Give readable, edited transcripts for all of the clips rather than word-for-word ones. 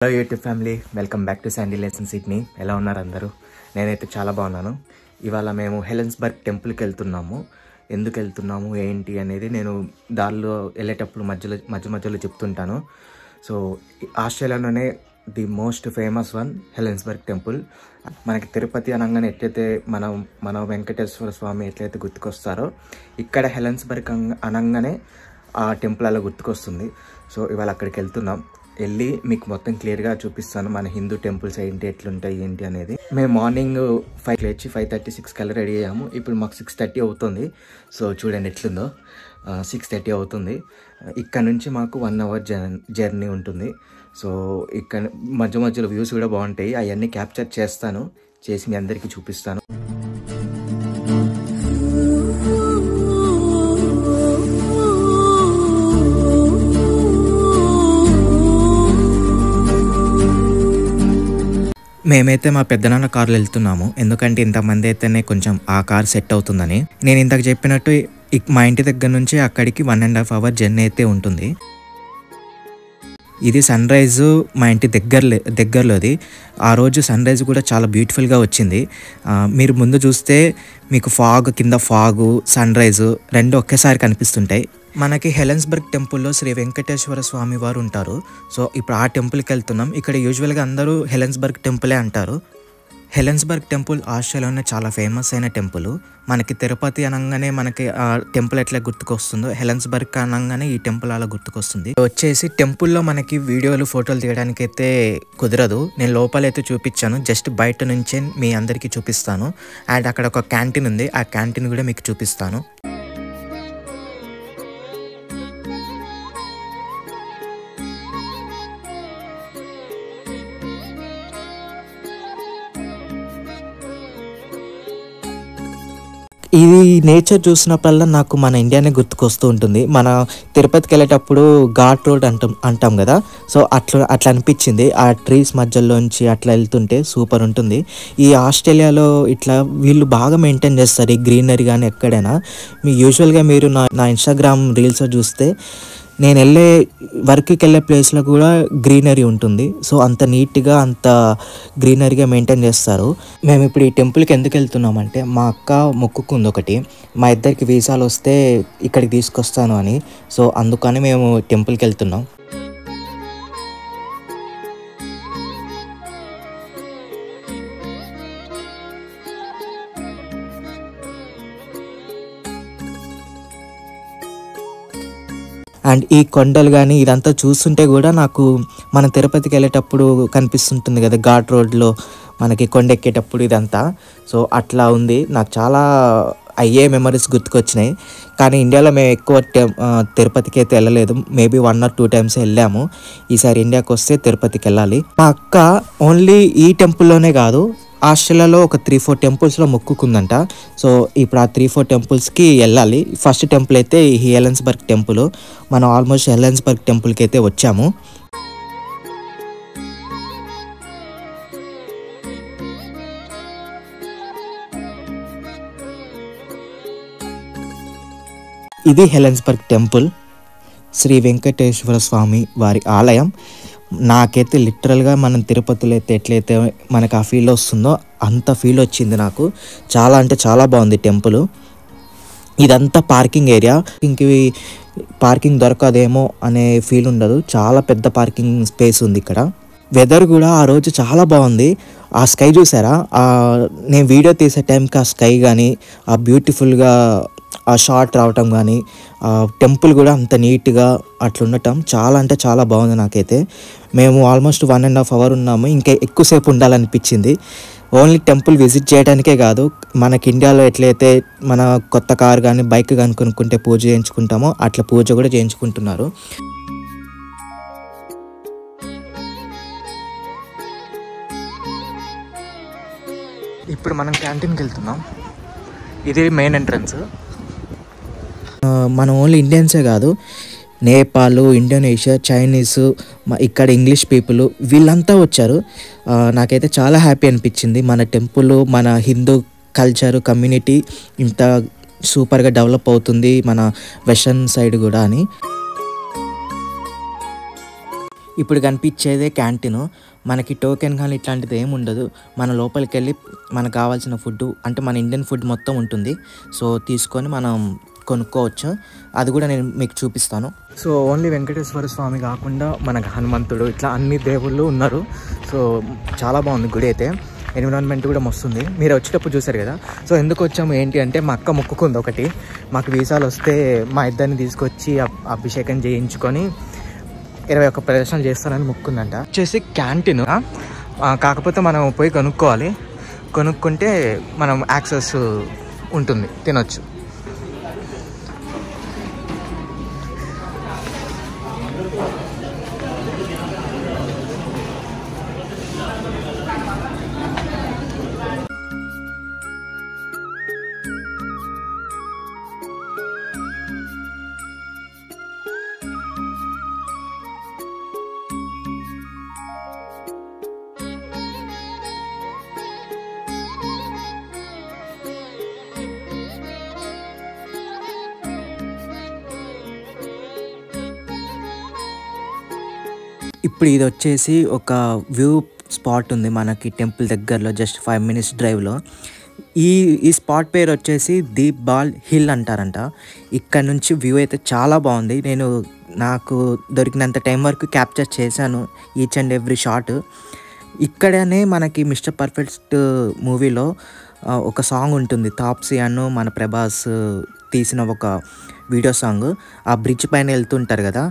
Hello YouTube family, welcome back to Sandy lesson Sydney. ఎలా ఉన్నారు అందరూ? నేనైతే చాలా బాగున్నాను. ఇవాళ మేము హెలెన్స్బర్గ్ టెంపుల్కి వెళ్తున్నాము. ఎందుకు వెళ్తున్నాము ఏంటి అనేది నేను దారిలో వెళ్ళేటప్పుడు మధ్యలో చెప్తుంటాను. సో ఆస్ట్రేలియాలోనే the most famous one Helensburgh temple. మనకి తిరుపతి అనగానే ఎట్లయితే మన వెంకటేశ్వర స్వామి ఎట్లయితే గుర్తుకొస్తారో, ఇక్కడ హెలెన్స్బర్గ్ అనగానే ఆ టెంపుల్ అలా గుర్తుకొస్తుంది. సో ఇవాళ అక్కడికి వెళ్తున్నాం. వెళ్ళి మీకు మొత్తం క్లియర్గా చూపిస్తాను మన హిందూ టెంపుల్స్ ఏంటి, ఎట్లుంటాయి ఏంటి అనేది. మేము మార్నింగ్ 5 లేచి 5:36 కల్లా రెడీ అయ్యాము. ఇప్పుడు మాకు 6:30 అవుతుంది. సో చూడండి ఎట్లుందో. 6:30 అవుతుంది. ఇక్కడ నుంచి మాకు 1 అవర్ జర్నీ ఉంటుంది. సో ఇక్కడ మధ్యలో వ్యూస్ కూడా బాగుంటాయి. అవన్నీ క్యాప్చర్ చేసి మీ అందరికీ చూపిస్తాను. మేమైతే మా పెద్దనాన్న కార్లో వెళ్తున్నాము. ఎందుకంటే ఇంతమంది అయితేనే కొంచెం ఆ కార్ సెట్ అవుతుందని. నేను ఇంతకు చెప్పినట్టు మా ఇంటి దగ్గర నుంచి అక్కడికి 1.5 అవర్ జర్నీ అయితే ఉంటుంది. ఇది సన్ రైజు మా ఇంటి దగ్గరలోది. ఆ రోజు సన్ రైజ్ కూడా చాలా బ్యూటిఫుల్గా వచ్చింది. మీరు ముందు చూస్తే మీకు కింద ఫాగు సన్ రైజు రెండు ఒకేసారి కనిపిస్తుంటాయి. మనకి హెలెన్స్బర్గ్ టెంపుల్లో శ్రీ వెంకటేశ్వర స్వామి వారు ఉంటారు. సో ఇప్పుడు ఆ టెంపుల్కి వెళ్తున్నాం. ఇక్కడ యూజువల్గా అందరూ హెలెన్స్బర్గ్ టెంపులే అంటారు. హెలెన్స్బర్గ్ టెంపుల్ ఆస్ట్రేలియాలోనే చాలా ఫేమస్ అయిన టెంపుల్. మనకి తిరుపతి అనగానే మనకి ఆ టెంపుల్ ఎట్లా గుర్తుకొస్తుందో, హెలెన్స్బర్గ్ అనగానే ఈ టెంపుల్ అలా గుర్తుకొస్తుంది. వచ్చేసి టెంపుల్లో మనకి వీడియోలు ఫోటోలు తీయడానికి అయితే కుదరదు. నేను లోపలైతే చూపించాను, జస్ట్ బయట నుంచే మీ అందరికీ చూపిస్తాను. అండ్ అక్కడ ఒక క్యాంటీన్ ఉంది, ఆ క్యాంటీన్ కూడా మీకు చూపిస్తాను. ఇది నేచర్ చూసినప్పుడల్లా నాకు మన ఇండియానే గుర్తుకొస్తూ ఉంటుంది. మన తిరుపతికి వెళ్ళేటప్పుడు ఘాట్ రోడ్ అంటాం కదా. సో అట్లా అనిపించింది. ఆ ట్రీస్ మధ్యలోంచి అట్లా వెళ్తుంటే సూపర్ ఉంటుంది. ఈ ఆస్ట్రేలియాలో ఇట్లా వీళ్ళు బాగా మెయింటైన్ చేస్తారు ఈ గ్రీనరీ. కానీ ఎక్కడైనా యూజువల్గా మీరు నా ఇన్స్టాగ్రామ్ రీల్స్ చూస్తే నేను వర్క్కి వెళ్ళే ప్లేస్లో కూడా గ్రీనరీ ఉంటుంది. సో అంత నీట్గా అంత గ్రీనరీగా మెయింటైన్ చేస్తారు. మేము ఇప్పుడు ఈ టెంపుల్కి ఎందుకు వెళ్తున్నామంటే, మా అక్క మొక్కుకుంది ఒకటి, మా ఇద్దరికి వీసాలు వస్తే ఇక్కడికి తీసుకొస్తాను అని. సో అందుకని మేము టెంపుల్కి వెళ్తున్నాం. అండ్ ఈ కొండలు కానీ ఇదంతా చూస్తుంటే కూడా నాకు మన తిరుపతికి వెళ్ళేటప్పుడు కనిపిస్తుంటుంది కదా ఘాట్ రోడ్లో మనకి కొండ ఎక్కేటప్పుడు ఇదంతా. సో అట్లా ఉంది. నాకు చాలా అయ్యే మెమరీస్ గుర్తుకొచ్చినాయి. కానీ ఇండియాలో మేము ఎక్కువ తిరుపతికి అయితే వెళ్ళలేదు. మేబీ 1 or 2 times వెళ్ళాము. ఈసారి ఇండియాకి వస్తే తిరుపతికి వెళ్ళాలి. మా అక్క ఓన్లీ ఈ టెంపుల్లోనే కాదు, ఆస్ట్రేలియాలో ఒక 3-4 టెంపుల్స్లో మొక్కుకుందంట. సో ఇప్పుడు ఆ 3-4 టెంపుల్స్కి వెళ్ళాలి. ఫస్ట్ టెంపుల్ అయితే ఈ హెలెన్స్బర్గ్ టెంపుల్. మనం ఆల్మోస్ట్ హెలెన్స్బర్గ్ టెంపుల్కి అయితే వచ్చాము. ఇది హెలెన్స్బర్గ్ టెంపుల్, శ్రీ వెంకటేశ్వర స్వామి వారి ఆలయం. నాకైతే లిటరల్గా మనం తిరుపతిలో అయితే ఎట్లయితే మనకు ఆ ఫీల్ వస్తుందో అంత ఫీల్ వచ్చింది నాకు. చాలా అంటే చాలా బాగుంది టెంపుల్. ఇదంతా పార్కింగ్ ఏరియా. పార్కింగ్ దొరకదేమో అనే ఫీల్ ఉండదు. చాలా పెద్ద పార్కింగ్ స్పేస్ ఉంది ఇక్కడ. వెదర్ కూడా ఆ రోజు చాలా బాగుంది. ఆ స్కై చూసారా? నేను వీడియో తీసే టైంకి ఆ స్కై కానీ ఆ బ్యూటిఫుల్గా ఆ షాట్ రావటం కానీ ఆ టెంపుల్ కూడా అంత నీట్గా అట్లా ఉండటం చాలా అంటే చాలా బాగుంది నాకైతే. మేము ఆల్మోస్ట్ 1.5 hour ఉన్నాము. ఇంకా ఎక్కువసేపు ఉండాలనిపించింది. ఓన్లీ టెంపుల్ విజిట్ చేయడానికే కాదు, మనకి ఇండియాలో ఎట్లయితే మన కొత్త కార్ కానీ బైక్ కానీ కొనుక్కుంటే పూజ చేయించుకుంటామో అట్లా పూజ కూడా చేయించుకుంటున్నారు. ఇప్పుడు మనం క్యాంటీన్కి వెళ్తున్నాం. ఇది మెయిన్ ఎంట్రన్స్. మనం ఓన్లీ ఇండియన్సే కాదు, నేపాల్, ఇండోనేషియా, చైనీస్, ఇక్కడ ఇంగ్లీష్ పీపుల్ వీళ్ళంతా వచ్చారు. నాకైతే చాలా హ్యాపీ అనిపించింది. మన టెంపుల్, మన హిందూ కల్చర్ కమ్యూనిటీ ఇంత సూపర్గా డెవలప్ అవుతుంది మన వెస్టర్న్ సైడ్ కూడా అని. ఇప్పుడు కనిపించేదే క్యాంటీన్. మనకి టోకెన్ కానీ ఇట్లాంటిది ఏమి ఉండదు. మన లోపలికి వెళ్ళి మనకు కావాల్సిన ఫుడ్ అంటే మన ఇండియన్ ఫుడ్ మొత్తం ఉంటుంది. సో తీసుకొని మనం కొనుక్కోవచ్చు. అది కూడా నేను మీకు చూపిస్తాను. సో ఓన్లీ వెంకటేశ్వర స్వామి కాకుండా మనకు హనుమంతుడు ఇట్లా అన్ని దేవుళ్ళు ఉన్నారు. సో చాలా బాగుంది గుడి అయితే. ఎన్విరాన్మెంట్ కూడా మస్తుంది. మీరు వచ్చేటప్పుడు చూసారు కదా. సో ఎందుకు వచ్చాము ఏంటి అంటే మా అక్క మొక్కుకుంది ఒకటి, మాకు వీసాలు వస్తే మా ఇద్దరిని తీసుకొచ్చి అభిషేకం చేయించుకొని 21 ప్రదర్శనలు చేస్తానని మొక్కుందంట. వచ్చేసి క్యాంటీన్, కాకపోతే మనం పోయి కొనుక్కుంటే మనం యాక్సెస్ ఉంటుంది, తినొచ్చు. ఇప్పుడు ఇది వచ్చేసి ఒక వ్యూ స్పాట్ ఉంది మనకి టెంపుల్ దగ్గరలో, జస్ట్ 5 minutes డ్రైవ్లో. ఈ స్పాట్ పేరు వచ్చేసి దీప్ బాల్ హిల్ అంటారంట. ఇక్కడ నుంచి వ్యూ అయితే చాలా బాగుంది. నేను నాకు దొరికినంత టైం వరకు క్యాప్చర్ చేశాను ఈచ్ అండ్ ఎవ్రీ షాట్. ఇక్కడనే మనకి మిస్టర్ పర్ఫెక్ట్ మూవీలో ఒక సాంగ్ ఉంటుంది, తాప్సీ అను మన ప్రభాస్ తీసిన ఒక వీడియో సాంగ్. ఆ బ్రిడ్జ్ పైన వెళ్తుంటారు కదా,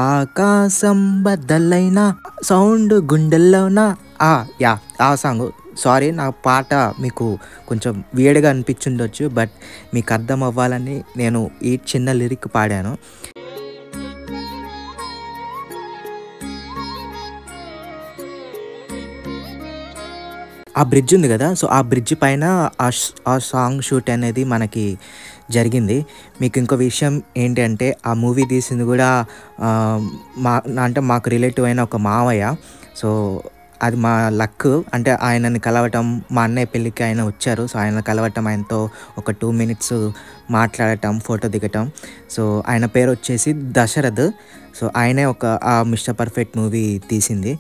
ఆకాశం బద్దలైన సౌండ్ గుండెల్లోనా, ఆ సాంగ్. సారీ, నా పాట మీకు కొంచెం వియర్డ్గా అనిపించుండొచ్చు, బట్ మీకు అర్థం అవ్వాలని నేను ఈ చిన్న లిరిక్ పాడాను. ఆ బ్రిడ్జ్ ఉంది కదా, సో ఆ బ్రిడ్జ్ పైన ఆ సాంగ్ షూట్ అనేది మనకి జరిగింది. మీకు ఇంకో విషయం ఏంటి అంటే ఆ మూవీ తీసింది కూడా అంటే మాకు రిలేటివ్ అయిన ఒక మావయ్య. సో అది మా లక్. అంటే ఆయనని కలవటం, మా అన్నయ్య పెళ్ళికి ఆయన వచ్చారు. సో ఆయన కలవటం, ఆయనతో ఒక 2 minutes మాట్లాడటం, ఫోటో దిగటం. సో ఆయన పేరు వచ్చేసి దశరథ్. సో ఆయనే ఆ మిస్టర్ పర్ఫెక్ట్ మూవీ తీసింది.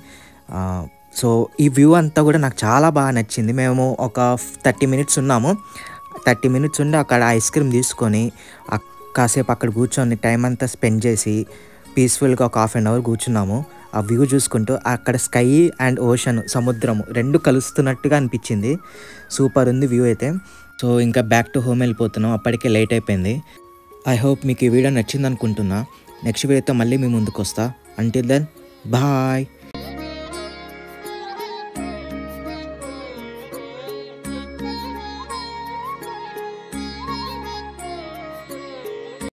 సో ఈ వ్యూ అంతా కూడా నాకు చాలా బాగా నచ్చింది. మేము ఒక 30 minutes ఉన్నాము. 30 minutes ఉండి అక్కడ ఐస్ క్రీమ్ తీసుకొని కాసేపు అక్కడ కూర్చొని టైం అంతా స్పెండ్ చేసి పీస్ఫుల్గా ఒక 1/2 hour కూర్చున్నాము. ఆ వ్యూ చూసుకుంటూ అక్కడ స్కై అండ్ ఓషన్, సముద్రము 2 కలుస్తున్నట్టుగా అనిపించింది. సూపర్ ఉంది వ్యూ అయితే. సో ఇంకా బ్యాక్ టు హోమ్ వెళ్ళిపోతున్నాం, అప్పటికే లేట్ అయిపోయింది. ఐ హోప్ మీకు ఈ వీడియో నచ్చింది అనుకుంటున్నా. నెక్స్ట్ వీడియోతో మళ్ళీ మీ ముందుకు వస్తా. Until then bye.